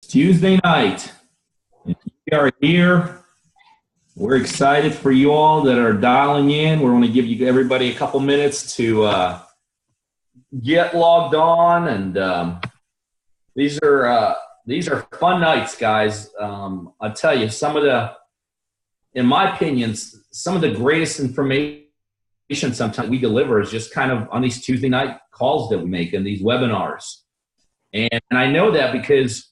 Tuesday night. And we are here. We're excited for you all that are dialing in. We're going to give you everybody a couple minutes to get logged on, and these are fun nights, guys. I'll tell you, in my opinion, some of the greatest information sometimes we deliver is just kind of on these Tuesday night calls that we make and these webinars. And I know that because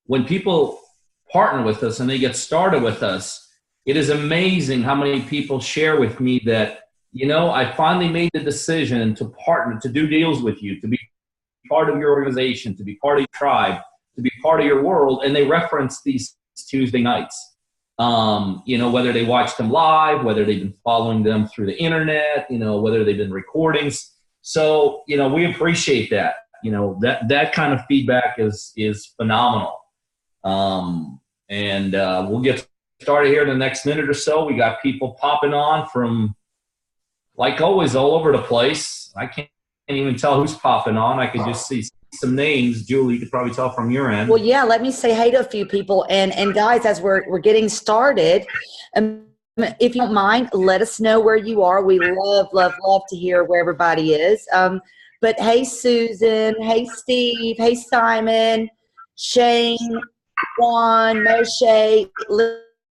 when people partner with us and they get started with us, it is amazing how many people share with me that, I finally made the decision to partner, to do deals with you, to be part of your organization, to be part of your tribe, to be part of your world. And they reference these Tuesday nights, whether they watch them live, whether they've been following them through the internet, whether they've been recordings. So, we appreciate that. That kind of feedback is phenomenal. We'll get started here in the next minute or so. We got people popping on from, like always, all over the place. I can't even tell who's popping on. I could just see some names. Julie, you could probably tell from your end. Well, yeah, let me say hey to a few people. And guys, as we're getting started, if you don't mind, let us know where you are. We love to hear where everybody is. But hey, Susan. Hey, Steve. Hey, Simon. Shane. Juan, Moshe,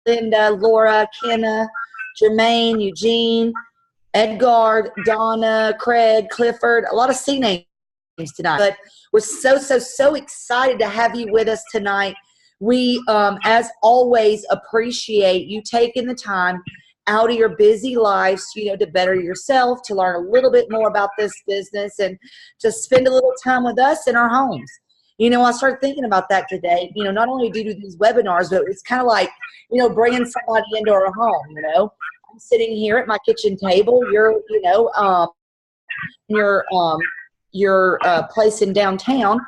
Linda, Laura, Kenna, Jermaine, Eugene, Edgard, Donna, Craig, Clifford, a lot of C names tonight. But we're so excited to have you with us tonight. We, as always, appreciate you taking the time out of your busy lives, to better yourself, to learn a little bit more about this business, and to spend a little time with us in our homes. I started thinking about that today. Not only do we do these webinars, but it's kind of like, bringing somebody into our home. I'm sitting here at my kitchen table. You're, your place in downtown.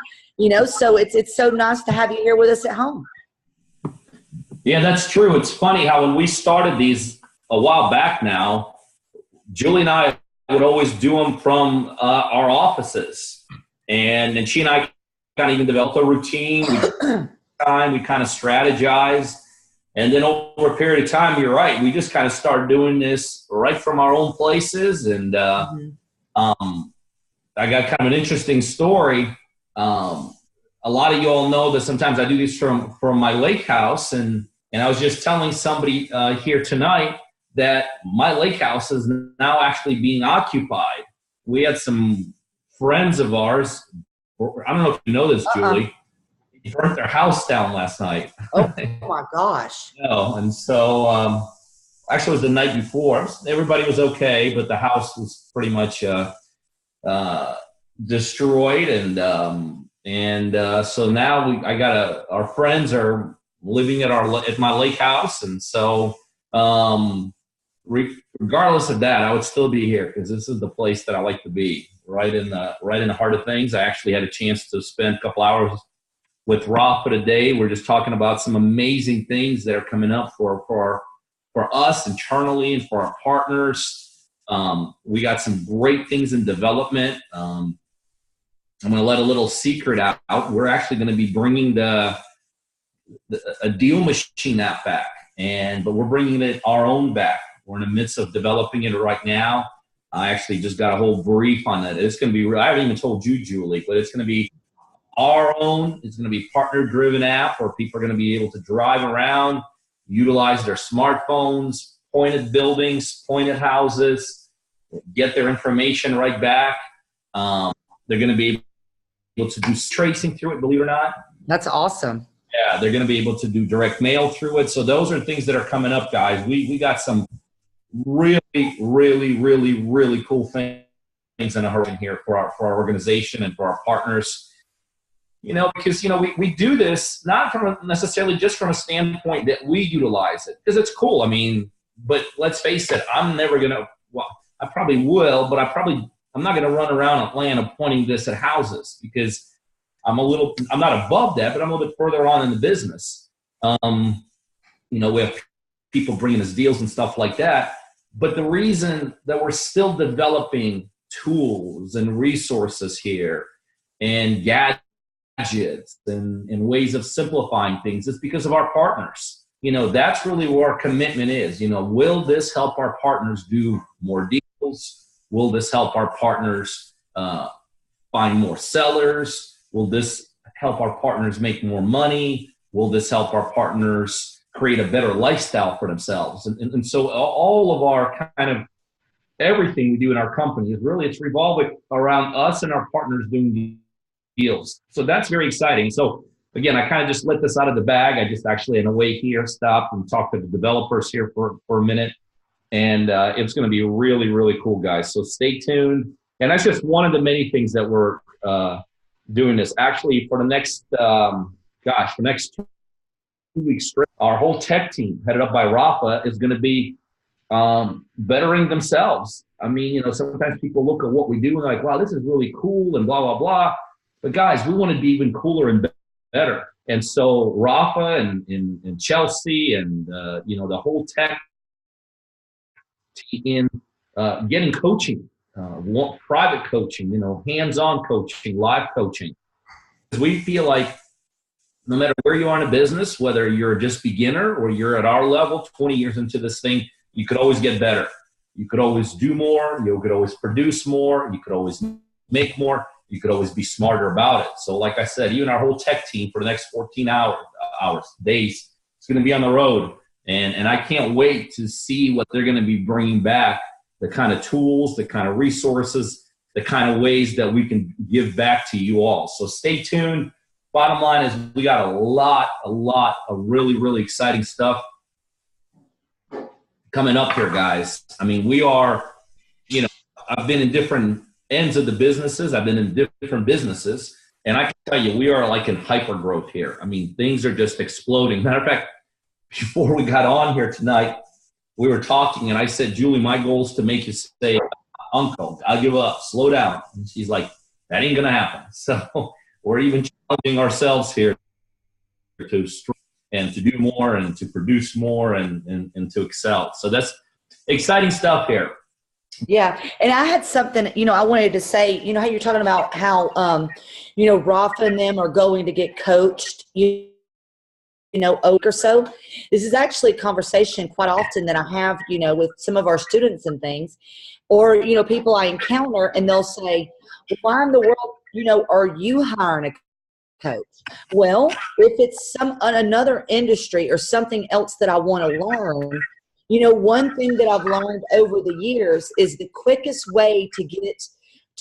So it's so nice to have you here with us at home. Yeah, that's true. It's funny how when we started these a while back now, Julie and I would always do them from our offices, and then she and I kind of even developed a routine. We kind of strategized. And then over a period of time, you're right, we just kind of started doing this right from our own places. And I got kind of an interesting story. A lot of you all know that sometimes I do this from my lake house. And I was just telling somebody here tonight that my lake house is now actually being occupied. We had some friends of ours, I don't know if you know this, Julie. They burnt their house down last night. Oh my gosh. And so actually it was the night before. Everybody was okay, but the house was pretty much destroyed. And so now our friends are living at my lake house. And so regardless of that, I would still be here because this is the place that I like to be. Right in the heart of things. I actually had a chance to spend a couple hours with Rob for the day. We're just talking about some amazing things that are coming up for us internally and for our partners. We got some great things in development. I'm going to let a little secret out. We're actually going to be bringing a deal machine app back, but we're bringing it our own back. We're in the midst of developing it right now. I actually just got a whole brief on that. It's going to be, I haven't even told you, Julie, but it's going to be our own. It's going to be partner-driven app where people are going to be able to drive around, utilize their smartphones, point at buildings, point at houses, get their information right back. They're going to be able to do tracing through it, believe it or not. That's awesome. Yeah, they're going to be able to do direct mail through it. So those are things that are coming up, guys. We got some really cool things in a hurry here for our organization and for our partners. Because we do this not from necessarily just from a standpoint that we utilize it because it's cool. I mean, but let's face it, I'm never gonna. Well, I probably will, but I'm not gonna run around Atlanta pointing this at houses because I'm not above that, but I'm a little bit further on in the business. We have people bringing us deals and stuff like that. But the reason that we're still developing tools and resources here and gadgets gadgets and ways of simplifying things. It's because of our partners. That's really where our commitment is. Will this help our partners do more deals? Will this help our partners find more sellers? Will this help our partners make more money? Will this help our partners create a better lifestyle for themselves? And so all of our kind of everything we do in our company is really, it's revolving around us and our partners doing deals. So that's very exciting. So again, I kind of just let this out of the bag. I just actually, in a way here, stopped and talked to the developers here for a minute. And it's going to be really, really cool, guys. So stay tuned. And that's just one of the many things that we're doing this. Actually, for the next, for next 2 weeks straight, our whole tech team, headed up by Rafa, is going to be bettering themselves. I mean, sometimes people look at what we do and they're like, wow, this is really cool and blah, blah, blah. But guys, we want to be even cooler and better. And so Rafa and Chelsea and, the whole tech team in getting coaching, private coaching, hands-on coaching, live coaching. Because we feel like no matter where you are in a business, whether you're just beginner or you're at our level, 20 years into this thing, you could always get better. You could always do more. You could always produce more. You could always make more. You could always be smarter about it. So like I said, even our whole tech team for the next 14 days, it's going to be on the road. And I can't wait to see what they're going to be bringing back, the kind of tools, the kind of resources, the kind of ways that we can give back to you all. So stay tuned. Bottom line is we got a lot of really, really exciting stuff coming up here, guys. I mean, we are, I've been in different ends of the businesses. I've been in different businesses. And I can tell you, we are like in hyper growth here. I mean, things are just exploding. Matter of fact, before we got on here tonight, we were talking and I said, Julie, my goal is to make you say, uncle, I'll give up, slow down. And she's like, that ain't going to happen. So we're even challenging ourselves here to and to do more and to produce more and to excel. So that's exciting stuff here. Yeah. And I had something, I wanted to say, how you're talking about how, Rafa and them are going to get coached, a week or so. This is actually a conversation quite often that I have, with some of our students and things, or, people I encounter and they'll say, why in the world, are you hiring a coach? Well, if it's another industry or something else that I want to learn, one thing that I've learned over the years is the quickest way to get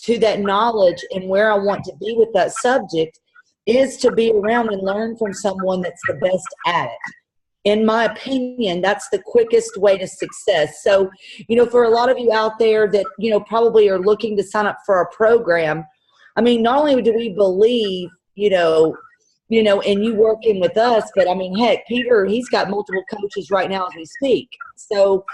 to that knowledge and where I want to be with that subject is to be around and learn from someone that's the best at it. In my opinion, that's the quickest way to success. So, for a lot of you out there that, probably are looking to sign up for a program, I mean, not only do we believe, in you working with us, but I mean, heck, Peter, he's got multiple coaches right now as we speak. So,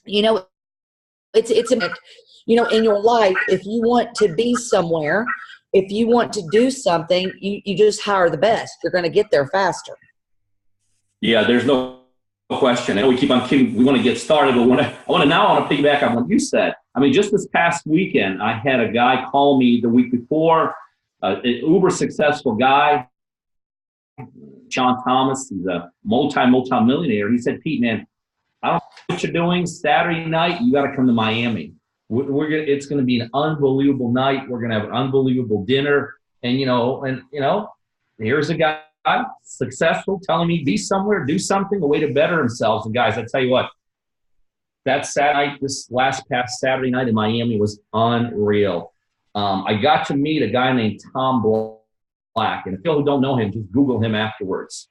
it's in your life, if you want to be somewhere, if you want to do something, you just hire the best. You're going to get there faster. Yeah, there's no question. I know we keep on kidding. We want to get started, but I want to piggyback on what you said. I mean, just this past weekend, I had a guy call me the week before, an uber successful guy, Sean Thomas. He's a multi-millionaire. He said, Pete, man, I don't know what you're doing. Saturday night, you got to come to Miami. It's going to be an unbelievable night. We're going to have an unbelievable dinner. And, here's a guy successful telling me be somewhere, do something, a way to better themselves. And guys, I tell you what, that Saturday, this past Saturday night in Miami was unreal. I got to meet a guy named Tom Black. And if you don't know him, just Google him afterwards.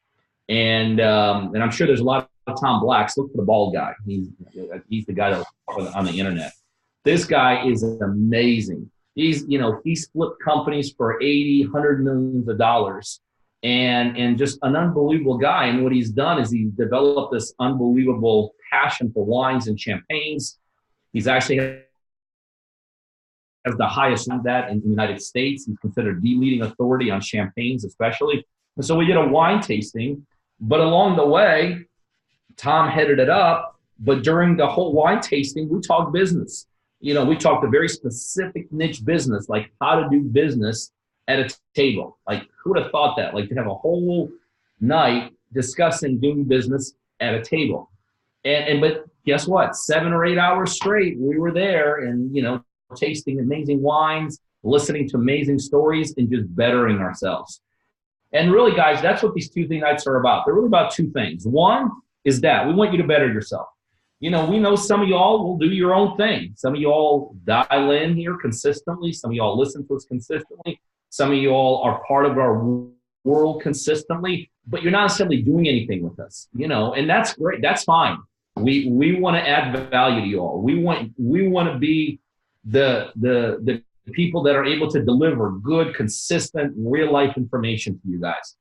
And I'm sure there's a lot of Tom Blacks. Look for the bald guy. He's the guy that's on the internet. This guy is amazing. He's flipped companies for 80, 100 millions of dollars and just an unbelievable guy. And what he's done is he's developed this unbelievable passion for wines and champagnes. He's actually has the highest of that in the United States. He's considered the leading authority on champagnes, especially. And so we did a wine tasting, but along the way, Tom headed it up. But during the whole wine tasting, we talked business. We talked a very specific niche business, like how to do business at a table. Like, who would have thought that? Like, to have a whole night discussing doing business at a table. But guess what? 7 or 8 hours straight, we were there and, tasting amazing wines, listening to amazing stories, and just bettering ourselves. And really, guys, that's what these Tuesday nights are about. They're really about two things. One is that we want you to better yourself. We know some of y'all will do your own thing. Some of y'all dial in here consistently. Some of y'all listen to us consistently. Some of y'all are part of our world consistently, but you're not necessarily doing anything with us, and that's great. That's fine. We want to add value to you all. We want to be the people that are able to deliver good, consistent, real life information to you guys.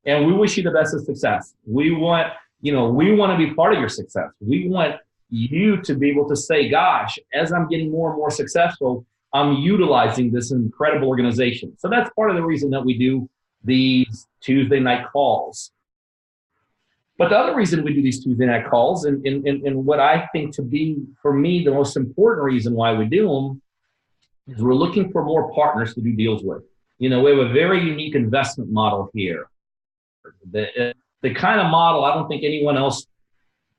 And we wish you the best of success. We want to be part of your success. We want you to be able to say, gosh, as I'm getting more and more successful, I'm utilizing this incredible organization. So that's part of the reason that we do these Tuesday night calls. But the other reason we do these Tuesday night calls, and what I think to be, for me, the most important reason why we do them, is we're looking for more partners to do deals with. We have a very unique investment model here. The kind of model I don't think anyone else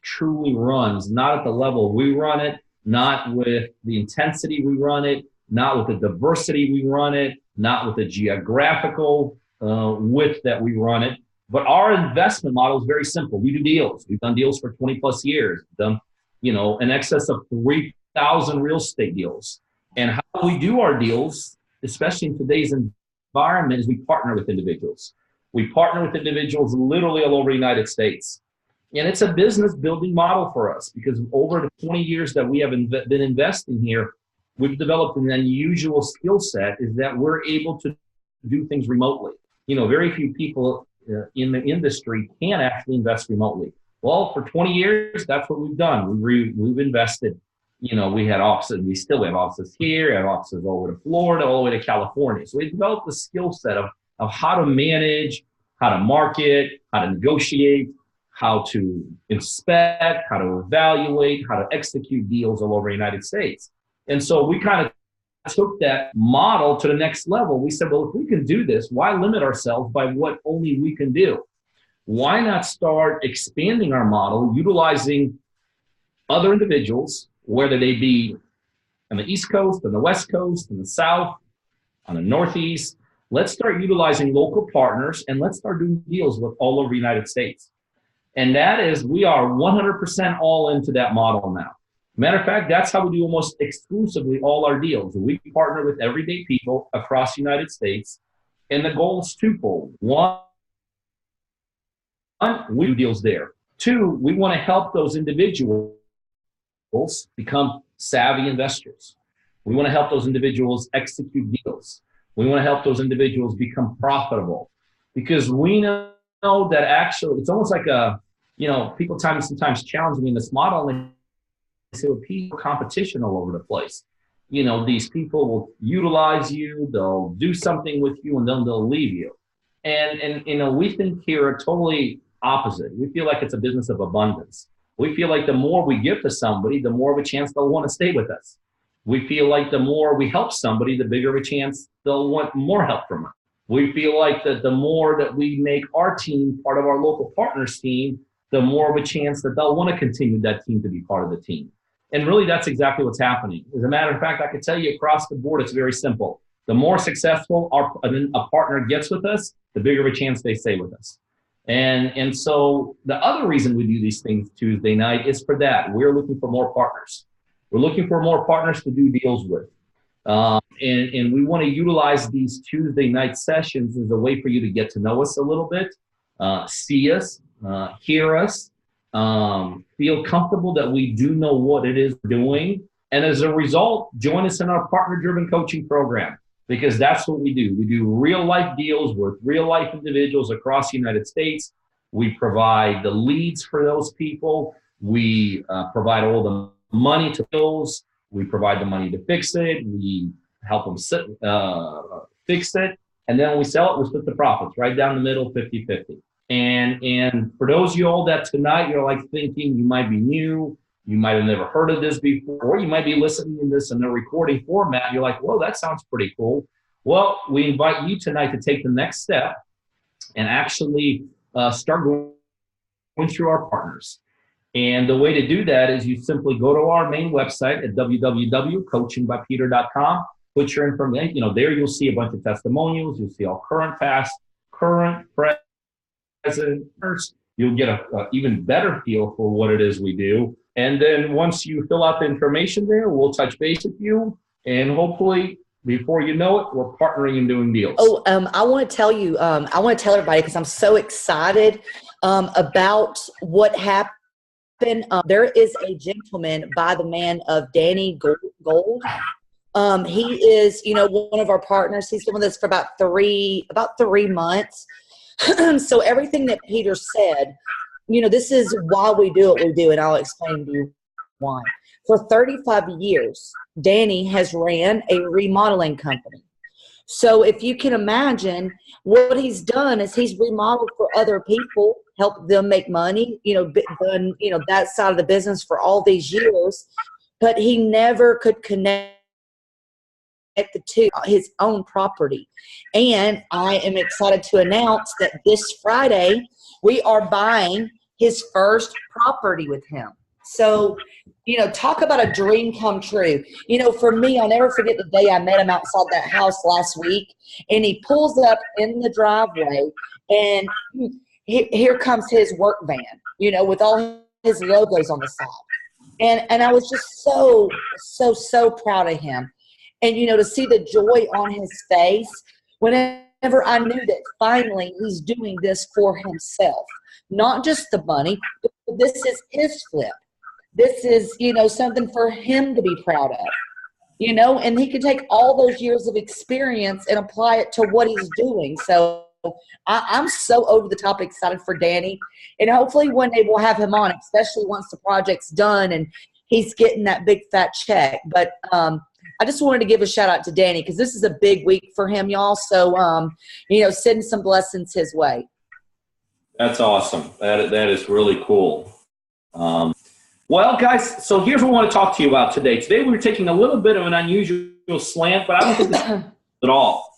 truly runs, not at the level we run it, not with the intensity we run it, not with the diversity we run it, not with the geographical width that we run it. But our investment model is very simple. We do deals. We've done deals for 20 plus years. We've done, in excess of 3,000 real estate deals. And how we do our deals, especially in today's environment, is we partner with individuals. We partner with individuals literally all over the United States. And it's a business building model for us because over the 20 years that we have been investing here, we've developed an unusual skill set, is that we're able to do things remotely. Very few people in the industry can actually invest remotely. Well, for 20 years, that's what we've done. We've invested. We had offices, we still have offices here, have offices all over to Florida, all the way to California. So we developed the skill set of how to manage, how to market, how to negotiate, how to inspect, how to evaluate, how to execute deals all over the United States. And so we kind of took that model to the next level. We said, well, if we can do this, why limit ourselves by what only we can do? Why not start expanding our model, utilizing other individuals, whether they be on the East Coast, on the West Coast, in the South, on the Northeast. Let's start utilizing local partners and let's start doing deals with all over the United States. And that is, we are 100% all into that model now. Matter of fact, that's how we do almost exclusively all our deals. We partner with everyday people across the United States, and the goal is twofold. One, we do deals there. Two, we want to help those individuals become savvy investors. We want to help those individuals execute deals. We want to help those individuals become profitable, because we know that actually it's almost like people sometimes challenge me in this model, and they say, well, people competition all over the place. These people will utilize you, they'll do something with you, and then they'll leave you. And we think here are totally opposite. We feel like it's a business of abundance. We feel like the more we give to somebody, the more of a chance they'll want to stay with us. We feel like the more we help somebody, the bigger of a chance they'll want more help from us. We feel like that the more that we make our team part of our local partners team, the more of a chance that they'll want to continue that team to be part of the team. And really, that's exactly what's happening. As a matter of fact, I can tell you across the board, it's very simple. The more successful a partner gets with us, the bigger of a chance they stay with us. And so the other reason we do these things Tuesday night is for that. We're looking for more partners. We're looking for more partners to do deals with. And we want to utilize these Tuesday night sessions as a way for you to get to know us a little bit, see us, hear us, feel comfortable that we do know what it is we're doing. And as a result, join us in our partner-driven coaching program, because that's what we do. We do real-life deals with real-life individuals across the United States. We provide the leads for those people. We provide all the money to bills. We provide the money to fix it. We help them fix it. And then when we sell it, we split the profits right down the middle, 50-50. And for those of you all that tonight, you're like thinking you might be new, you might have never heard of this before, or you might be listening to this in a recording format. You're like, whoa, that sounds pretty cool. Well, we invite you tonight to take the next step and actually start going through our partners. And the way to do that is you simply go to our main website at www.coachingbypeter.com, put your information, there you'll see a bunch of testimonials, you'll see all current, past, current, present, you'll get a even better feel for what it is we do. And then once you fill out the information there, we'll touch base with you, and hopefully before you know it, we're partnering and doing deals. Oh, I want to tell you, I want to tell everybody, because I'm so excited about what happened. There is a gentleman by the name of Danny Gold. He is, one of our partners. He's been with us for about 3 months. So everything that Peter said, this is why we do what we do, and I'll explain to you why. For 35 years, Danny has ran a remodeling company. So if you can imagine, what he's done is he's remodeled for other people, helped them make money, done, that side of the business for all these years, but he never could connect the two, his own property. And I am excited to announce that this Friday we are buying his first property with him. So, talk about a dream come true. For me, I'll never forget the day I met him outside that house last week, and he pulls up in the driveway, and here comes his work van, with all his logos on the side. And I was just so proud of him. And, to see the joy on his face whenever I knew that finally he's doing this for himself. Not just the money, but this is his flip. This is, something for him to be proud of, and he can take all those years of experience and apply it to what he's doing. So I'm so over the top excited for Danny, and hopefully one day we'll have him on, especially once the project's done and he's getting that big fat check. But I just wanted to give a shout out to Danny, because this is a big week for him, y'all. So, send some blessings his way. That's awesome. That is really cool. Well, guys, so here's what I want to talk to you about today. Today we're taking a little bit of an unusual slant, but I don't think this is at all.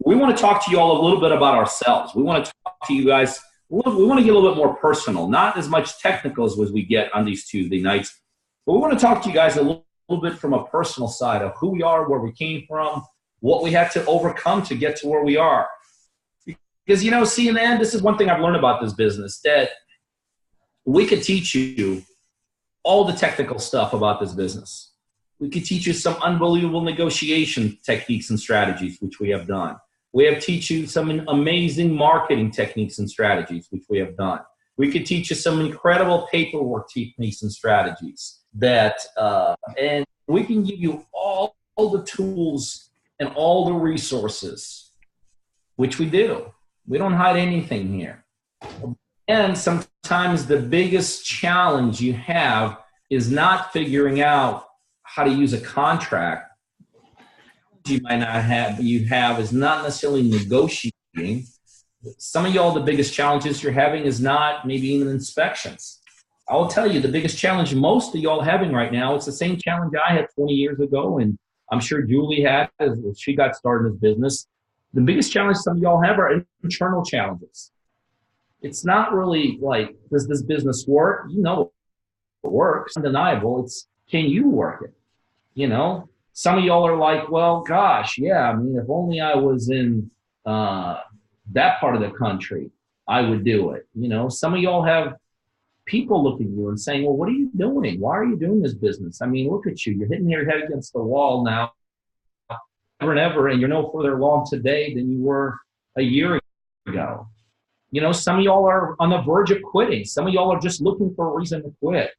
We want to talk to you all a little bit about ourselves. We want to talk to you guys. We want to get a little bit more personal, not as much technical as we get on these Tuesday nights, but we want to talk to you guys a little bit from a personal side of who we are, where we came from, what we had to overcome to get to where we are. Because, see, in the end, this is one thing I've learned about this business, that we could teach you all the technical stuff about this business. We could teach you some unbelievable negotiation techniques and strategies, which we have done. We have teach you some amazing marketing techniques and strategies, which we have done. We could teach you some incredible paperwork techniques and strategies and we can give you all the tools and all the resources, which we do. We don't hide anything here. And sometimes the biggest challenge you have is not figuring out how to use a contract. You might not have, you have is not necessarily negotiating. Some of y'all, the biggest challenges you're having is not maybe even inspections. I will tell you, the biggest challenge most of y'all having right now, it's the same challenge I had 20 years ago, and I'm sure Julie had as she got started in this business. The biggest challenge some of y'all have are internal challenges. It's not really like, does this business work? It works. Undeniable. It's, can you work it? Some of y'all are like, well, gosh, yeah, if only I was in that part of the country, I would do it. Some of y'all have people looking at you and saying, well, what are you doing? Why are you doing this business? Look at you. You're hitting your head against the wall now, ever and ever, and you're no further along today than you were a year ago. Some of y'all are on the verge of quitting. Some of y'all are just looking for a reason to quit.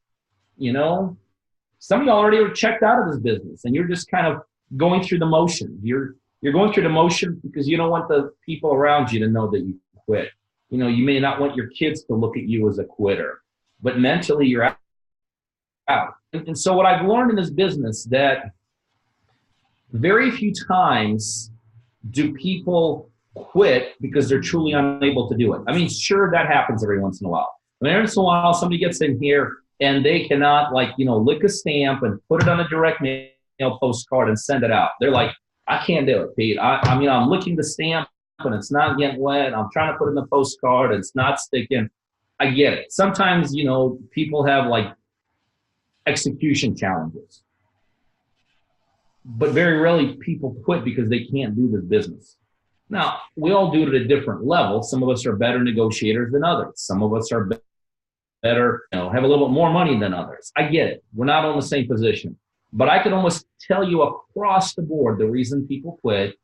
Some of y'all already are checked out of this business, and you're just kind of going through the motions. You're going through the motion because you don't want the people around you to know that you quit. You may not want your kids to look at you as a quitter, but mentally you're out. And so what I've learned in this business, that very few times do people quit because they're truly unable to do it. Sure, that happens every once in a while. Every once in a while, somebody gets in here and they cannot, lick a stamp and put it on a direct mail postcard and send it out. They're like, I can't do it, Pete. I mean, I'm licking the stamp and it's not getting wet. I'm trying to put it in the postcard. It's not sticking. I get it. Sometimes, you know, people have like execution challenges, but very rarely people quit because they can't do this business. Now, we all do it at a different level. Some of us are better negotiators than others. Some of us are better, you know, have a little bit more money than others. I get it. We're not on the same position. But I can almost tell you across the board the reason people quit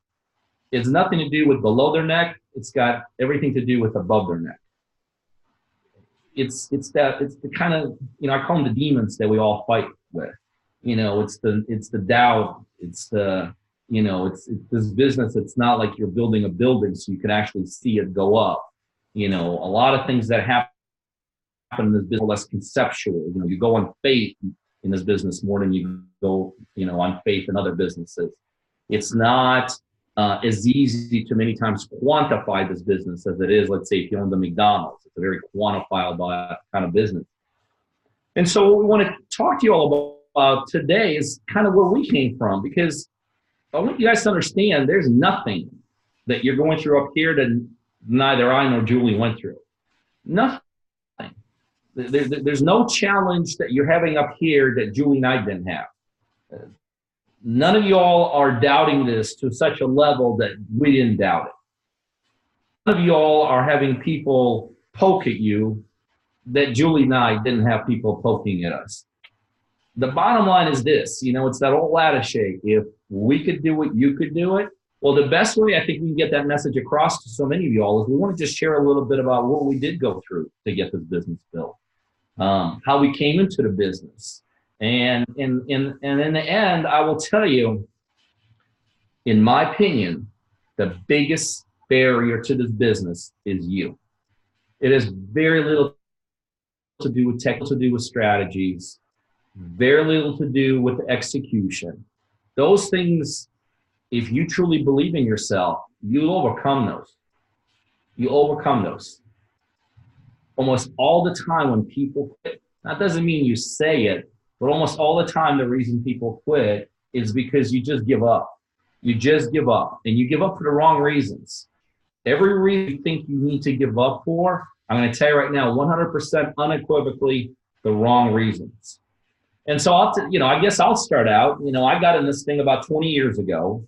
is nothing to do with below their neck. It's got everything to do with above their neck. It's the kind of, you know, I call them the demons that we all fight with. You know, it's the doubt. It's the, you know, it's this business. It's not like you're building a building so you can actually see it go up. You know, a lot of things that happen in this business are less conceptual. You know, you go on faith in this business more than you go, you know, on faith in other businesses. It's not as easy to many times quantify this business as it is, let's say, if you own the McDonald's. It's a very quantifiable kind of business. And so what we want to talk to you all about today is kind of where we came from, because I want you guys to understand there's nothing that you're going through up here that neither I nor Julie went through. Nothing. There's no challenge that you're having up here that Julie and I didn't have. None of y'all are doubting this to such a level that we didn't doubt it. None of y'all are having people poke at you that Julie and I didn't have people poking at us. The bottom line is this, you know, it's that old adage, if we could do it, you could do it. Well, the best way I think we can get that message across to so many of y'all is we want to just share a little bit about what we did go through to get this business built, how we came into the business. And in the end, I will tell you, in my opinion, the biggest barrier to this business is you. It has very little to do with technical, to do with strategies, very little to do with execution. Those things, if you truly believe in yourself, you'll overcome those. You overcome those. Almost all the time when people quit, that doesn't mean you say it, but almost all the time the reason people quit is because you just give up. You just give up, and you give up for the wrong reasons. Every reason you think you need to give up for, I'm going to tell you right now, 100% unequivocally, the wrong reasons. And so I guess I'll start out. You know, I got in this thing about 20 years ago,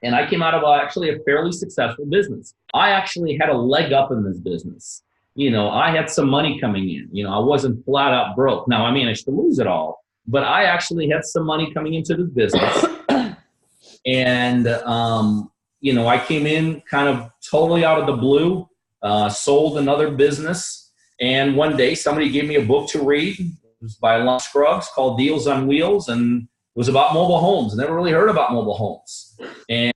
and I came out of actually a fairly successful business. I actually had a leg up in this business. You know, I had some money coming in. You know, I wasn't flat out broke. Now, I managed to lose it all, but I actually had some money coming into this business. And, you know, I came in kind of totally out of the blue, sold another business. And one day somebody gave me a book to read. It was by Lon Scruggs called Deals on Wheels, and it was about mobile homes. Never really heard about mobile homes. And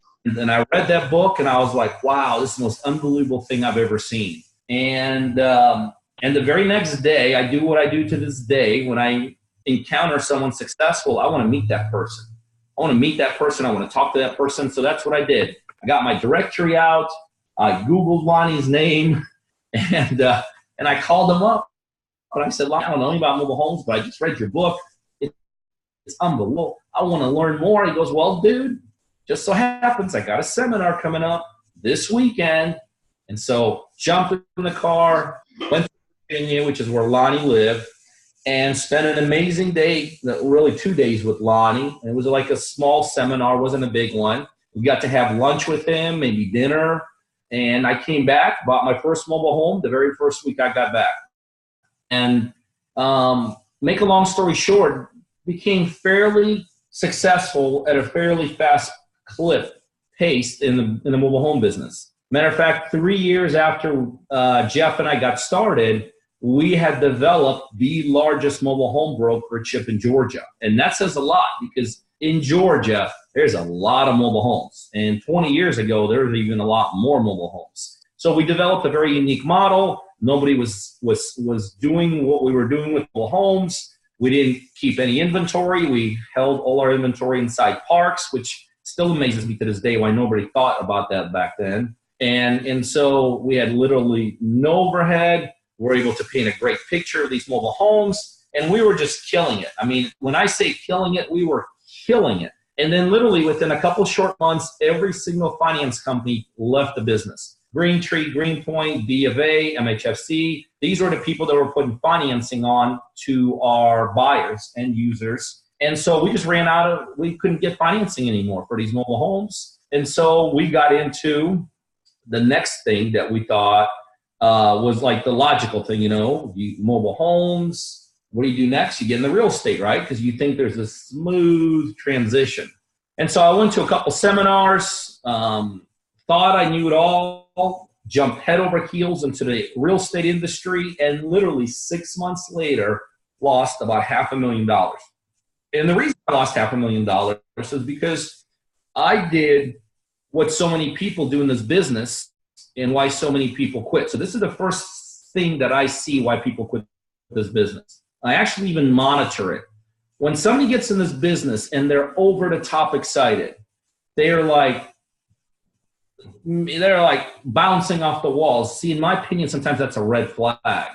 I read that book, and I was like, wow, this is the most unbelievable thing I've ever seen. And the very next day, I do what I do to this day. When I encounter someone successful, I want to meet that person. I want to meet that person. I want to talk to that person. So that's what I did. I got my directory out. I Googled Lonnie's name, and I called him up. And I said, Lonnie, I don't know anything about mobile homes, but I just read your book. It's unbelievable. I want to learn more. He goes, well, dude, just so happens I got a seminar coming up this weekend. And so jumped in the car, went to Virginia, which is where Lonnie lived, and spent an amazing day, really 2 days with Lonnie. And it was like a small seminar, wasn't a big one. We got to have lunch with him, maybe dinner. And I came back, bought my first mobile home the very first week I got back. And make a long story short, became fairly successful at a fairly fast pace in the mobile home business. Matter of fact, 3 years after Jeff and I got started, we had developed the largest mobile home brokerage in Georgia. And that says a lot, because in Georgia, there's a lot of mobile homes. And 20 years ago, there was even a lot more mobile homes. So we developed a very unique model. Nobody was doing what we were doing with mobile homes. We didn't keep any inventory. We held all our inventory inside parks, which still amazes me to this day why nobody thought about that back then. And so we had literally no overhead. We're able to paint a great picture of these mobile homes, and we were just killing it. I mean, when I say killing it, we were killing it. And then literally within a couple short months, every single finance company left the business. Greentree, Greenpoint, B of A, MHFC. These were the people that were putting financing on to our buyers and users. And so we just we couldn't get financing anymore for these mobile homes. And so we got into the next thing that we thought was like the logical thing, mobile homes. What do you do next? You get in the real estate, right? Because you think there's a smooth transition. And so I went to a couple seminars, thought I knew it all, jumped head over heels into the real estate industry, and literally 6 months later, lost about $500,000. And the reason I lost $500,000 is because I did what so many people do in this business and why so many people quit. So this is the first thing that I see why people quit this business. I actually even monitor it. When somebody gets in this business and they're over the top excited, they're like bouncing off the walls. See, in my opinion, sometimes that's a red flag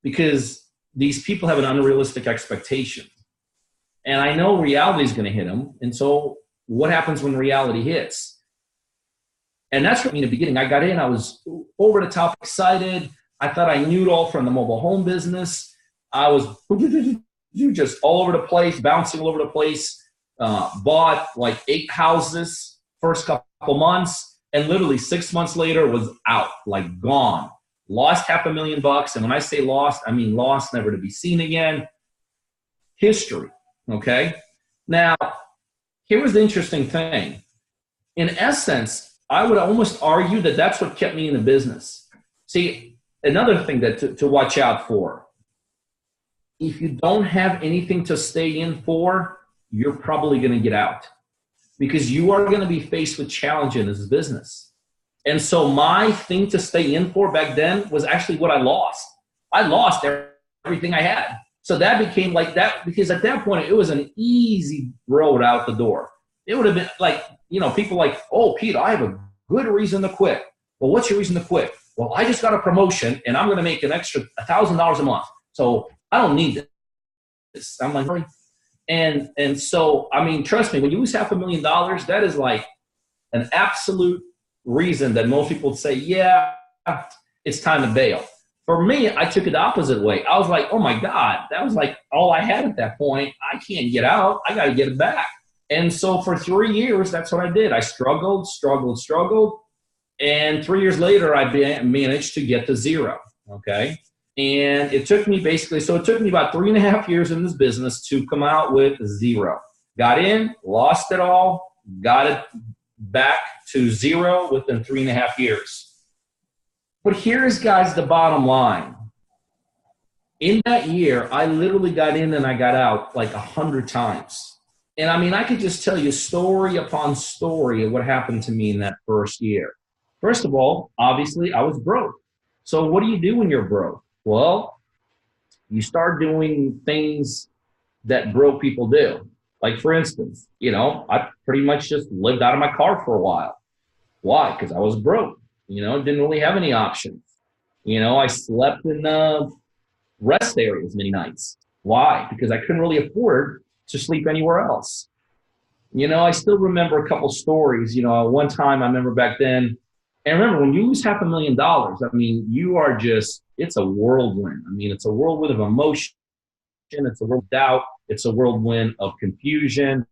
because these people have an unrealistic expectation. And I know reality is going to hit them. And so what happens when reality hits? And that's what in the beginning. I got in, I was over the top excited. I thought I knew it all from the mobile home business. I was just all over the place, bouncing all over the place. Bought like 8 houses first couple months, and literally 6 months later was out, like gone. Lost $500,000. And when I say lost, I mean lost, never to be seen again. History. Okay. Now, here was the interesting thing. In essence, I would almost argue that that's what kept me in the business. See, another thing that to watch out for. If you don't have anything to stay in for, you're probably going to get out because you are going to be faced with challenge in this business. And so my thing to stay in for back then was actually what I lost. I lost everything I had. So that became like that because at that point, it was an easy road out the door. It would have been like, people like, oh, Pete, I have a good reason to quit. Well, what's your reason to quit? Well, I just got a promotion and I'm going to make an extra $1,000 a month. So I don't need this. I'm like, and so, I mean, trust me, when you lose $500,000, that is like an absolute reason that most people would say, yeah, it's time to bail. For me, I took it the opposite way. I was like, oh my God, that was like all I had at that point. I can't get out. I got to get it back. And so for 3 years, that's what I did. I struggled. And 3 years later, I managed to get to zero. Okay. And it took me about 3.5 years in this business to come out with zero. Got in, lost it all, got it back to zero within 3.5 years. But here's, guys, the bottom line. In that year, I literally got in and I got out like 100 times. And I mean, I could just tell you story upon story of what happened to me in that first year. First of all, obviously, I was broke. So what do you do when you're broke? Well, you start doing things that broke people do. Like, for instance, I pretty much just lived out of my car for a while. Why? Because I was broke. Didn't really have any options. I slept in rest areas many nights. Why? Because I couldn't really afford to sleep anywhere else. I still remember a couple stories. One time I remember back then, and remember when you lose $500,000, I mean, it's a whirlwind. I mean, it's a whirlwind of emotion. It's a whirlwind of doubt. It's a whirlwind of confusion.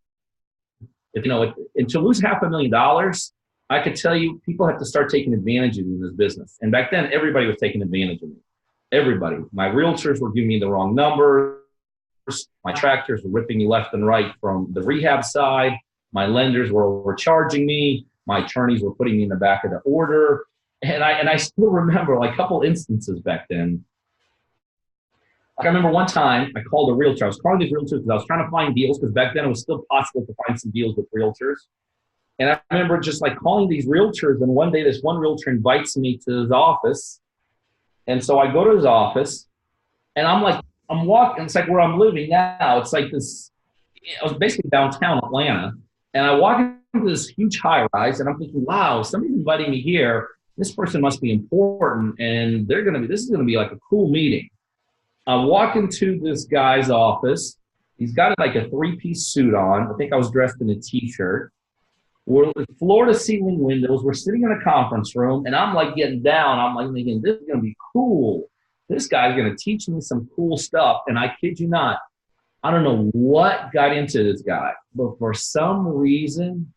And to lose $500,000, I could tell you people have to start taking advantage of you in this business. And back then, everybody was taking advantage of me. Everybody. My realtors were giving me the wrong numbers. My tractors were ripping me left and right from the rehab side. My lenders were overcharging me. My attorneys were putting me in the back of the order. And I still remember like a couple instances back then. Like I remember one time I called a realtor. I was calling these realtors because I was trying to find deals because back then it was still possible to find some deals with realtors. And I remember just like calling these realtors, and one day this one realtor invites me to his office. And so I go to his office and I'm walking, it's like where I'm living now. It's like this, I was basically downtown Atlanta. And I walk into this huge high rise and I'm thinking, wow, somebody's inviting me here. This person must be important and this is going to be like a cool meeting. I walk into this guy's office He's got like a three-piece suit on. I think I was dressed in a t-shirt. We're with floor-to-ceiling windows. We're sitting in a conference room, and I'm like getting down. I'm like thinking, this is going to be cool. This guy's going to teach me some cool stuff. And I kid you not, I don't know what got into this guy, but for some reason,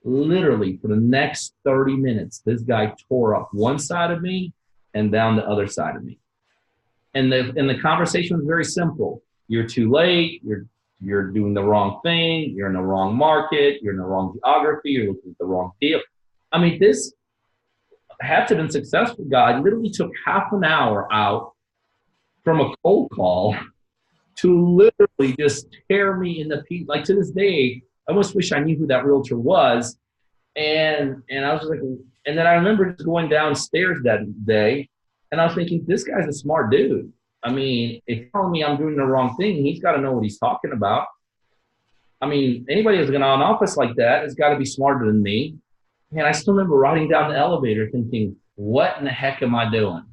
literally for the next 30 minutes, this guy tore up one side of me and down the other side of me. And the conversation was very simple. You're too late. You're doing the wrong thing. You're in the wrong market. You're in the wrong geography. You're looking at the wrong deal. I mean, this had to have been successful guy literally took half an hour out from a cold call to literally just tear me in the pieces. Like to this day, I almost wish I knew who that realtor was. And I was like, and then I remember just going downstairs that day, and I was thinking, this guy's a smart dude. I mean, if you're telling me I'm doing the wrong thing, he's got to know what he's talking about. I mean, anybody who's going to an office like that has got to be smarter than me. And I still remember riding down the elevator thinking, what in the heck am I doing?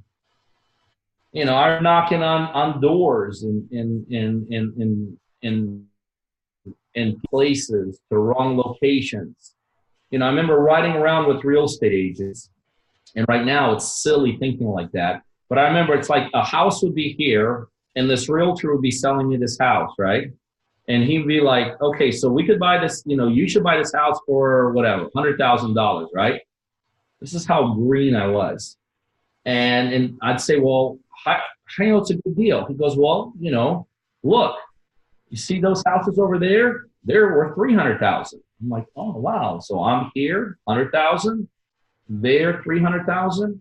You know, I'm knocking on doors in places, the wrong locations. You know, I remember riding around with real estate agents, and right now it's silly thinking like that. But I remember it's like a house would be here, and this realtor would be selling you this house, right? And he'd be like, okay, so we could buy this, you know, you should buy this house for whatever, $100,000, right? This is how green I was. And I'd say, well, how do you know it's a good deal? He goes, well, you know, look, you see those houses over there? They're worth $300,000. I'm like, oh, wow. So I'm here, $100,000, there, $300,000.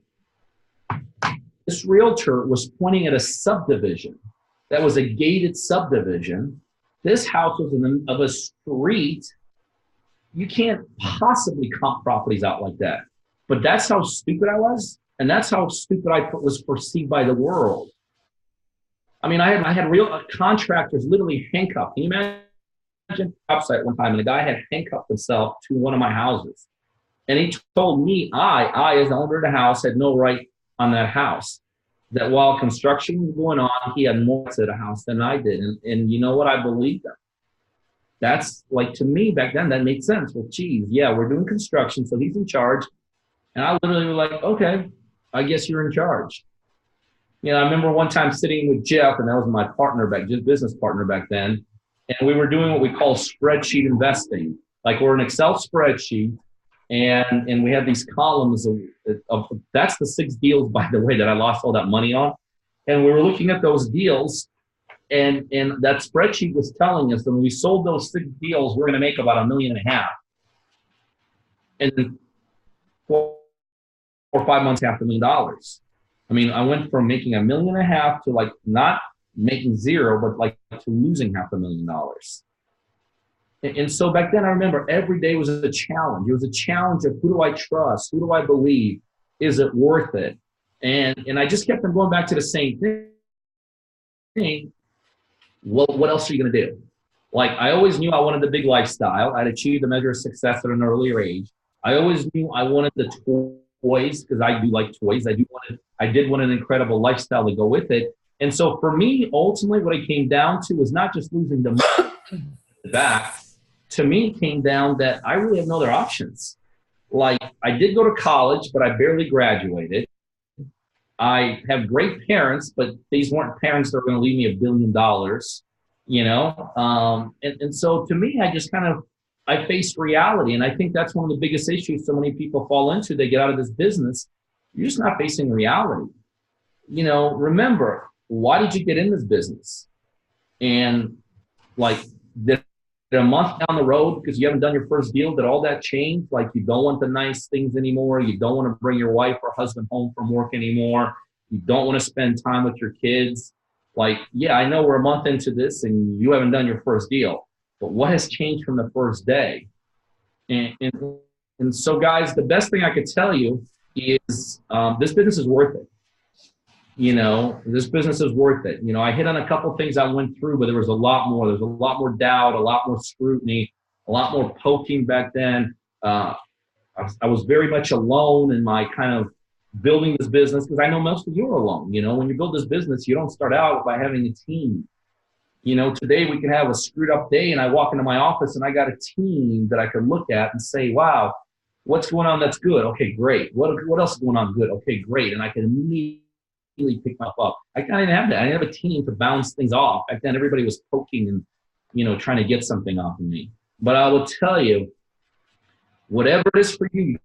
This realtor was pointing at a subdivision that was a gated subdivision. This house was in the of a street. You can't possibly comp properties out like that. But that's how stupid I was, and that's how stupid I was perceived by the world. I mean, I had real contractors literally handcuffed. Can you imagine? Website one time, and the guy had handcuffed himself to one of my houses, and he told me, I as the owner of the house, had no right on that house. That while construction was going on, he had more to the house than I did. And you know what? I believed him. That's like, to me back then, that made sense. Well, geez, yeah, we're doing construction, so he's in charge. And I literally was like, okay, I guess you're in charge. You know, I remember one time sitting with Jeff, and that was my partner business partner back then. And we were doing what we call spreadsheet investing. Like, we're an Excel spreadsheet. And we had these columns of that's the 6 deals, by the way, that I lost all that money on. And we were looking at those deals, and that spreadsheet was telling us that when we sold those 6 deals, we're going to make about $1.5 million. And then 4 or 5 months, $500,000. I mean, I went from making $1.5 million to like not making zero, but like to losing $500,000. And so back then, I remember every day was a challenge. It was a challenge of, who do I trust? Who do I believe? Is it worth it? And I just kept on going back to the same thing. Well, what else are you going to do? Like, I always knew I wanted the big lifestyle. I'd achieved a measure of success at an earlier age. I always knew I wanted the toys, because I do like toys. I did want an incredible lifestyle to go with it. And so for me, ultimately, what it came down to was not just losing the money back. To me, it came down that I really have no other options. Like, I did go to college, but I barely graduated. I have great parents, but these weren't parents that were going to leave me $1 billion, you know? And so to me, I faced reality. And I think that's one of the biggest issues so many people fall into. They get out of this business. You're just not facing reality. You know, remember, why did you get in this business? And like, did a month down the road, because you haven't done your first deal, did all that change? Like, you don't want the nice things anymore. You don't want to bring your wife or husband home from work anymore. You don't want to spend time with your kids. Like, yeah, I know we're a month into this and you haven't done your first deal, but what has changed from the first day? And so, guys, the best thing I could tell you is this business is worth it. You know, this business is worth it. You know, I hit on a couple of things I went through, but there was a lot more. There's a lot more doubt, a lot more scrutiny, a lot more poking back then. I was very much alone in my kind of building this business, because I know most of you are alone. You know, when you build this business, you don't start out by having a team. You know, today we can have a screwed up day and I walk into my office and I got a team that I could look at and say, wow, what's going on? That's good. Okay, great. What else is going on? Good. Okay, great. And I can immediately pick myself up. I didn't have that. I didn't have a team to bounce things off. Back then, everybody was poking and, you know, trying to get something off of me. But I will tell you, whatever it is for you, you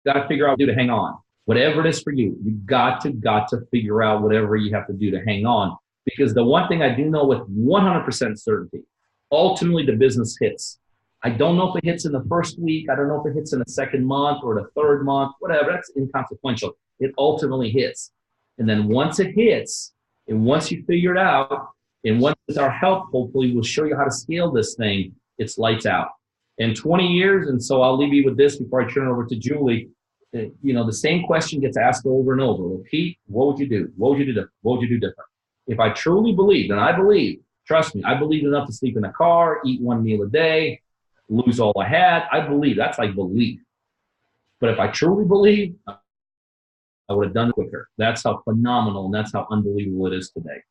got to figure out what to do to hang on. Whatever it is for you, you got to figure out whatever you have to do to hang on. Because the one thing I do know with 100% certainty, ultimately the business hits. I don't know if it hits in the first week. I don't know if it hits in the second month or the third month, whatever. That's inconsequential. It ultimately hits. And then once it hits, and once you figure it out, and once with our help, hopefully we'll show you how to scale this thing, it's lights out. In 20 years, and so I'll leave you with this before I turn it over to Julie, you know, the same question gets asked over and over. Well, Pete, what would you do? What would you do different? What would you do different? If I truly believed, and I believe, trust me, I believed enough to sleep in a car, eat one meal a day, lose all I had. I believe. That's like belief. But if I truly believe, I would have done it quicker. That's how phenomenal and that's how unbelievable it is today.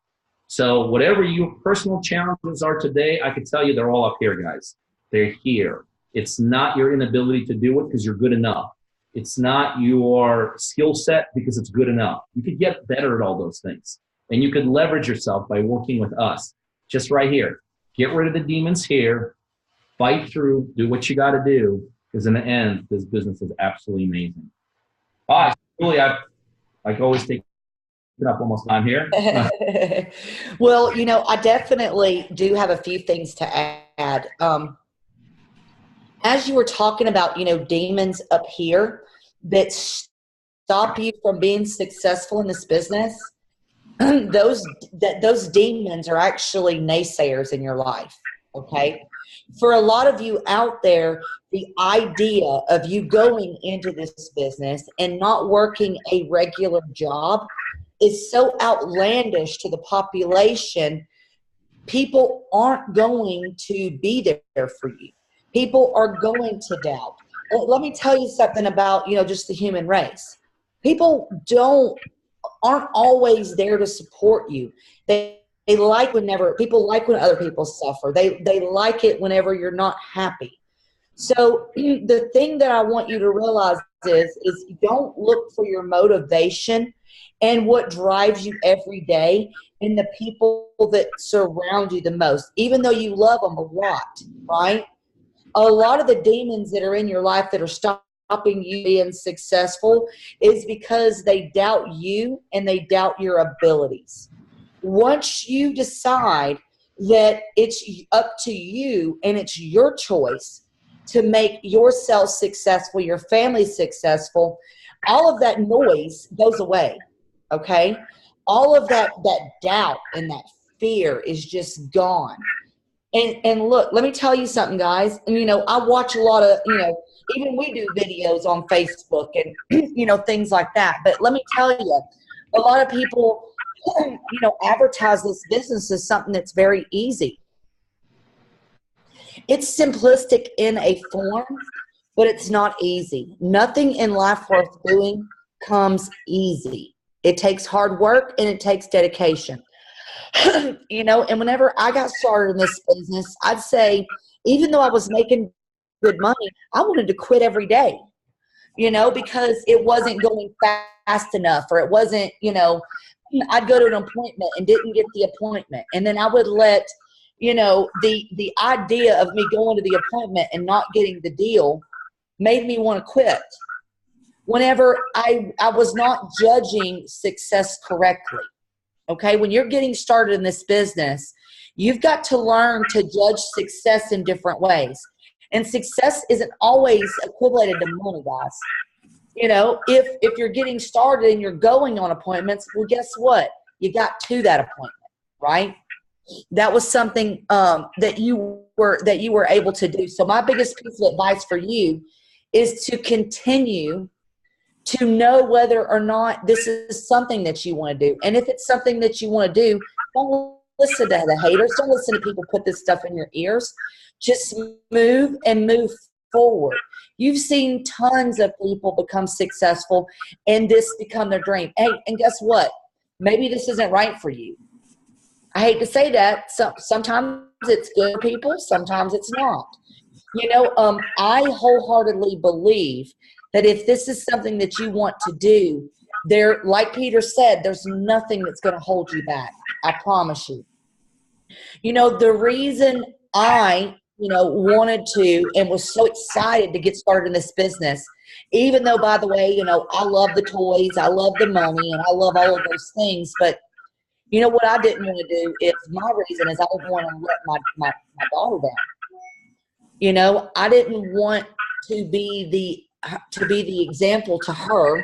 So whatever your personal challenges are today, I can tell you they're all up here, guys. They're here. It's not your inability to do it because you're good enough. It's not your skill set because it's good enough. You could get better at all those things. And you could leverage yourself by working with us. Just right here. Get rid of the demons here. Fight through. Do what you got to do. Because in the end, this business is absolutely amazing. All right. Julie, I always take up almost time here. Well, you know, I definitely do have a few things to add. As you were talking about, you know, demons up here that stop you from being successful in this business, those demons are actually naysayers in your life. Okay. For a lot of you out there, the idea of you going into this business and not working a regular job is so outlandish to the population. People aren't going to be there for you. People are going to doubt. Let me tell you something about, you know, just the human race. People aren't always there to support you. They like people like when other people suffer. They like it whenever you're not happy. So the thing that I want you to realize is don't look for your motivation and what drives you every day in the people that surround you the most, even though you love them a lot, right? A lot of the demons that are in your life that are stopping you being successful is because they doubt you and they doubt your abilities. Once you decide that it's up to you and it's your choice to make yourself successful, your family successful, all of that noise goes away, okay? All of that doubt and that fear is just gone. And look, let me tell you something, guys. And, you know, I watch a lot of, you know, even we do videos on Facebook and, you know, things like that. But let me tell you, a lot of people, you know, advertise this business as something that's very easy. It's simplistic in a form, but it's not easy. Nothing in life worth doing comes easy. It takes hard work and it takes dedication. You know, and whenever I got started in this business, I'd say, even though I was making good money, I wanted to quit every day, you know, because it wasn't going fast enough, or it wasn't, you know, I'd go to an appointment and didn't get the appointment. And then I would let, you know, the idea of me going to the appointment and not getting the deal made me want to quit. Whenever I was not judging success correctly. Okay, when you're getting started in this business, you've got to learn to judge success in different ways. And success isn't always equivalent to money, guys. You know, if you're getting started and you're going on appointments, well, guess what? You got to that appointment, right? That was something that you were able to do. So my biggest piece of advice for you is to continue to know whether or not this is something that you want to do. And if it's something that you want to do, don't listen to the haters. Don't listen to people put this stuff in your ears. Just move and move forward. You've seen tons of people become successful and this become their dream. Hey, and guess what? Maybe this isn't right for you. I hate to say that. Sometimes it's good for people, sometimes it's not. I wholeheartedly believe that if this is something that you want to do, like Peter said, there's nothing that's going to hold you back. I promise you. The reason I, wanted to and was so excited to get started in this business, even though, by the way, I love the toys, I love the money, and I love all of those things, but what I didn't want to do is my reason is I didn't want to let my daughter down. I didn't want to be the example to her,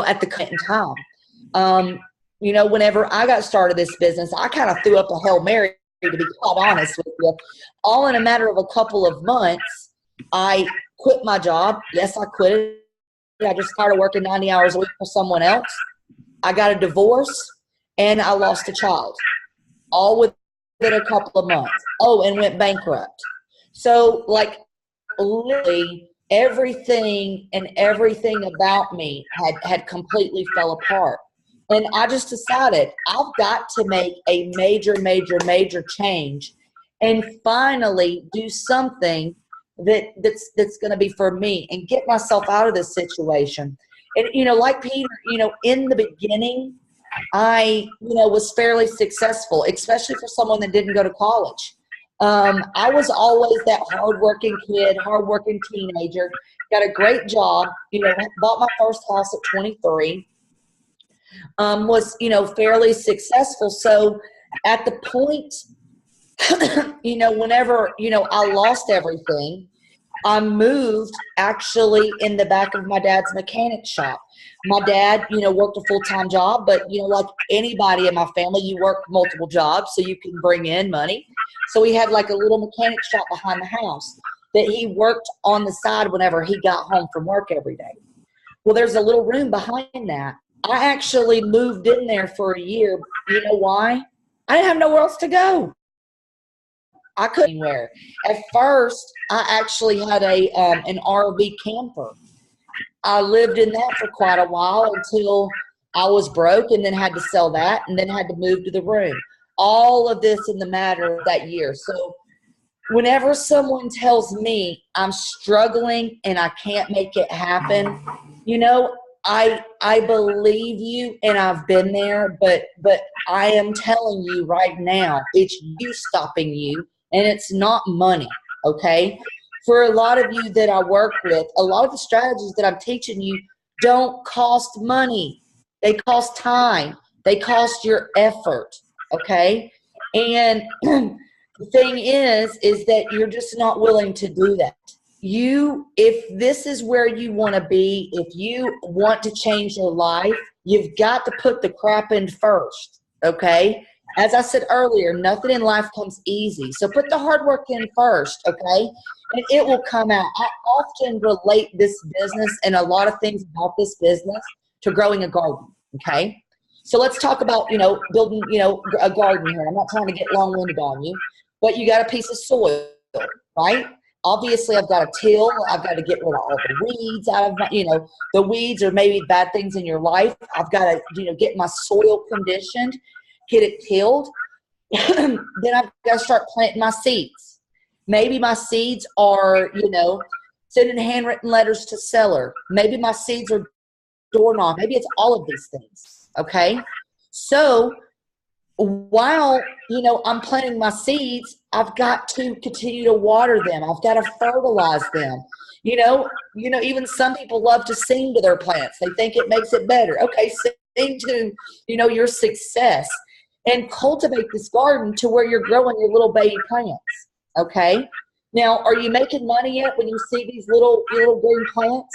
at the current time. Whenever I got started this business, I kind of threw up a Hail Mary, to be quite honest with you. All in a matter of a couple of months, I quit my job. Yes, I quit it. I just started working 90 hours a week for someone else. I got a divorce, and I lost a child, all within a couple of months. Oh, and went bankrupt. So, literally, everything about me had completely fell apart. And I just decided I've got to make a major, major, major change and finally do something that's going to be for me and get myself out of this situation. And, like Peter, in the beginning, I, was fairly successful, especially for someone that didn't go to college. I was always that hardworking kid, hardworking teenager, got a great job, bought my first house at 23. Was, fairly successful. So at the point, whenever, I lost everything, I moved actually in the back of my dad's mechanic shop. My dad, worked a full-time job, but, like anybody in my family, you work multiple jobs so you can bring in money. So he had like a little mechanic shop behind the house that he worked on the side whenever he got home from work every day. Well, there's a little room behind that. I actually moved in there for a year. You know why? I didn't have nowhere else to go. I couldn't anywhere. At first, I actually had an RV camper. I lived in that for quite a while until I was broke and then had to sell that and then had to move to the room. All of this in the matter of that year. So whenever someone tells me I'm struggling and I can't make it happen, I believe you and I've been there, but I am telling you right now, it's you stopping you and it's not money, okay? For a lot of you that I work with, a lot of the strategies that I'm teaching you don't cost money. They cost time. They cost your effort, okay? And the thing is that you're just not willing to do that. If this is where you want to be, if you want to change your life, you've got to put the crap in first, okay? As I said earlier, nothing in life comes easy. So put the hard work in first, okay? And it will come out. I often relate this business and a lot of things about this business to growing a garden, okay? So let's talk about, building, a garden here. I'm not trying to get long-winded on you, but you got a piece of soil, right? Obviously, I've got to till. I've got to get rid of all the weeds out of my, the weeds or maybe bad things in your life. I've got to, get my soil conditioned, get it tilled. Then I've got to start planting my seeds. Maybe my seeds are, sending handwritten letters to seller. Maybe my seeds are doorknob. Maybe it's all of these things, okay? So while, I'm planting my seeds, I've got to continue to water them. I've got to fertilize them. Even some people love to sing to their plants. They think it makes it better. Okay, sing to, your success and cultivate this garden to where you're growing your little baby plants, okay? Now, are you making money yet when you see these little green plants?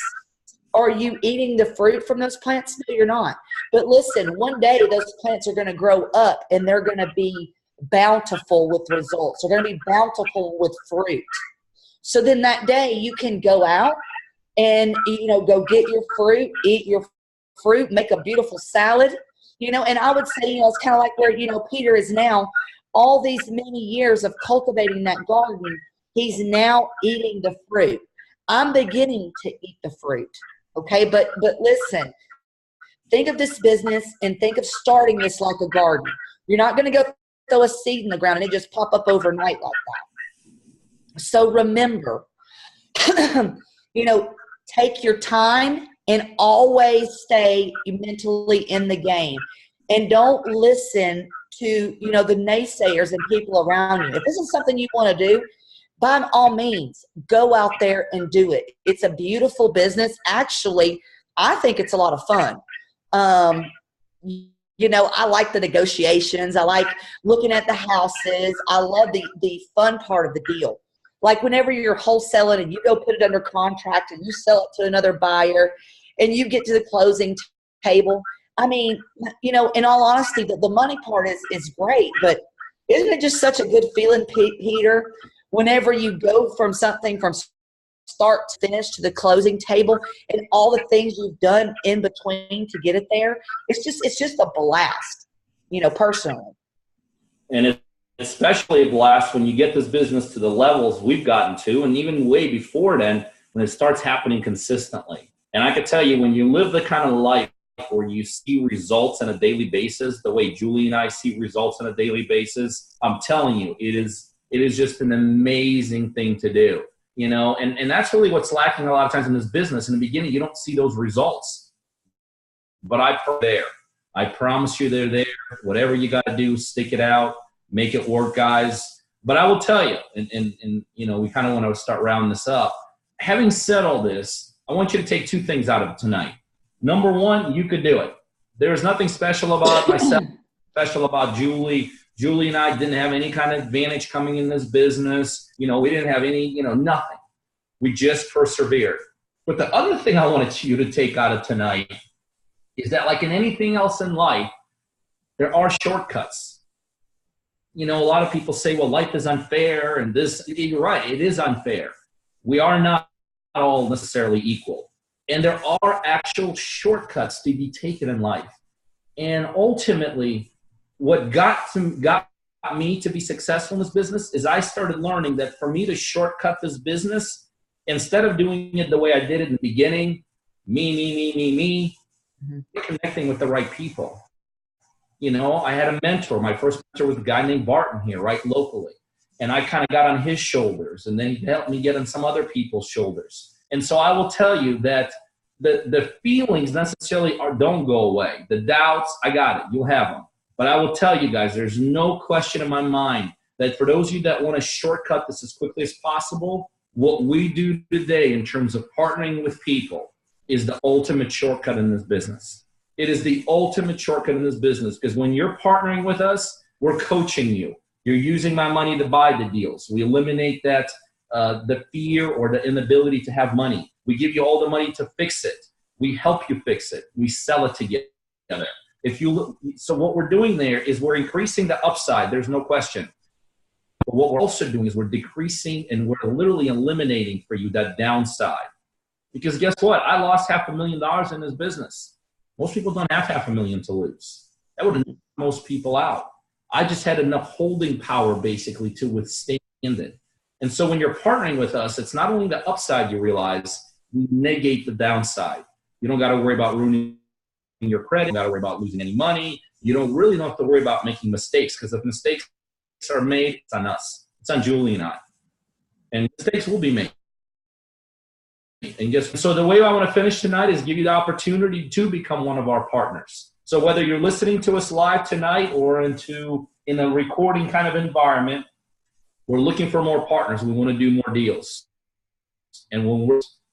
Are you eating the fruit from those plants? No, you're not. But listen, one day those plants are going to grow up and they're going to be bountiful with results. They're going to be bountiful with fruit. So then that day you can go out and, go get your fruit, eat your fruit, make a beautiful salad, and I would say, it's kind of like where, Peter is now. All these many years of cultivating that garden, he's now eating the fruit. I'm beginning to eat the fruit. Okay, but listen, think of this business and think of starting this like a garden. You're not going to go throw a seed in the ground and it just pop up overnight like that. So remember, take your time and always stay mentally in the game. And don't listen to, the naysayers and people around you. If this is something you want to do, by all means, go out there and do it. It's a beautiful business. Actually, I think it's a lot of fun. I like the negotiations. I like looking at the houses. I love the fun part of the deal. Like whenever you're wholesaling and you go put it under contract and you sell it to another buyer and you get to the closing table. I mean, in all honesty, the money part is great, but isn't it just such a good feeling, Peter, whenever you go from something from start to finish to the closing table and all the things you've done in between to get it there? It's just a blast, personally. And it's especially a blast when you get this business to the levels we've gotten to, and even way before then, when it starts happening consistently. And I can tell you, when you live the kind of life where you see results on a daily basis, the way Julie and I see results on a daily basis, I'm telling you, it is just an amazing thing to do, and that's really what's lacking a lot of times in this business. In the beginning, you don't see those results, but I promise you they're there. Whatever you got to do, stick it out, make it work, guys. But I will tell you, and we kind of want to start rounding this up. Having said all this, I want you to take two things out of tonight. Number one, you could do it. There's nothing special about myself, special about Julie. Julie and I didn't have any kind of advantage coming in this business. We didn't have any, nothing. We just persevered. But the other thing I wanted you to take out of tonight is that, like in anything else in life, there are shortcuts. A lot of people say, well, life is unfair, and this, you're right, it is unfair. We are not all necessarily equal. And there are actual shortcuts to be taken in life. And ultimately, what got me to be successful in this business is I started learning that for me to shortcut this business, instead of doing it the way I did it in the beginning, me, connecting with the right people. I had a mentor. My first mentor was a guy named Barton here, right locally. And I kind of got on his shoulders, and then he helped me get on some other people's shoulders. And so I will tell you that the feelings necessarily don't go away. The doubts, I got it. You'll have them. But I will tell you guys, there's no question in my mind that for those of you that want to shortcut this as quickly as possible, what we do today in terms of partnering with people is the ultimate shortcut in this business. It is the ultimate shortcut in this business, because when you're partnering with us, we're coaching you. You're using my money to buy the deals. We eliminate that the fear or the inability to have money. We give you all the money to fix it. We help you fix it. We sell it together. So what we're doing there is we're increasing the upside. There's no question. But what we're also doing is we're decreasing and we're literally eliminating for you that downside. Because guess what? I lost $500,000 in this business. Most people don't have $500,000 to lose. That would have knocked most people out. I just had enough holding power basically to withstand it. And so when you're partnering with us, it's not only the upside you realize, we negate the downside. You don't got to worry about ruining your credit. You don't got to worry about losing any money. You don't have to worry about making mistakes, because if mistakes are made, it's on us. It's on Julie and I. And mistakes will be made. And so the way I want to finish tonight is give you the opportunity to become one of our partners. So whether you're listening to us live tonight or in a recording kind of environment, we're looking for more partners. We want to do more deals. And when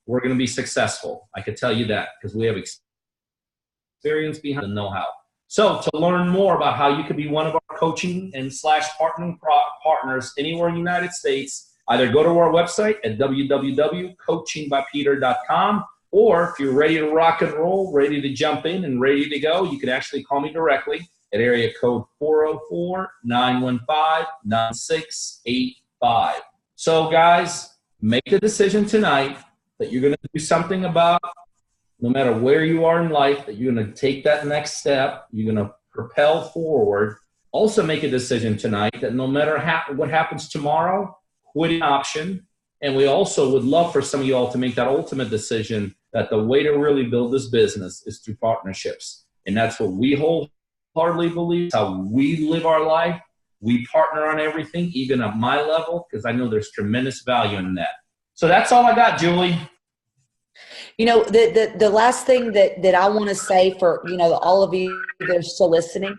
we're going to be successful. I can tell you that, because we have experience behind the know-how. So to learn more about how you could be one of our coaching and / partnering partners anywhere in the United States, either go to our website at www.coachingbypeter.com, or if you're ready to rock and roll, ready to jump in and ready to go, you can actually call me directly at area code 404-915-9685. So guys, make the decision tonight that you're going to do something about, no matter where you are in life, that you're going to take that next step. You're going to propel forward. Also make a decision tonight that no matter what happens tomorrow, quitting option. And we also would love for some of you all to make that ultimate decision that the way to really build this business is through partnerships. And that's what we wholeheartedly believe, how we live our life. We partner on everything, even at my level, because I know there's tremendous value in that. So that's all I got, Julie. You know, the last thing that I want to say for, you know, all of you that are still listening,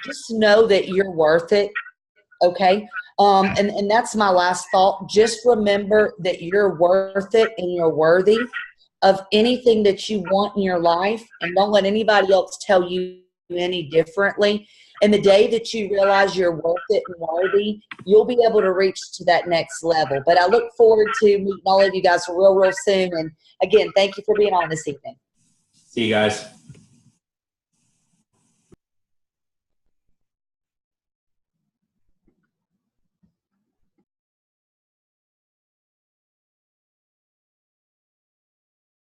just know that you're worth it. Okay. And that's my last thought. Just remember that you're worth it and you're worthy of anything that you want in your life, and don't let anybody else tell you any differently. And the day that you realize you're worth it and worthy, you'll be able to reach to that next level. But I look forward to meeting all of you guys real soon. And again, thank you for being on this evening. See you guys.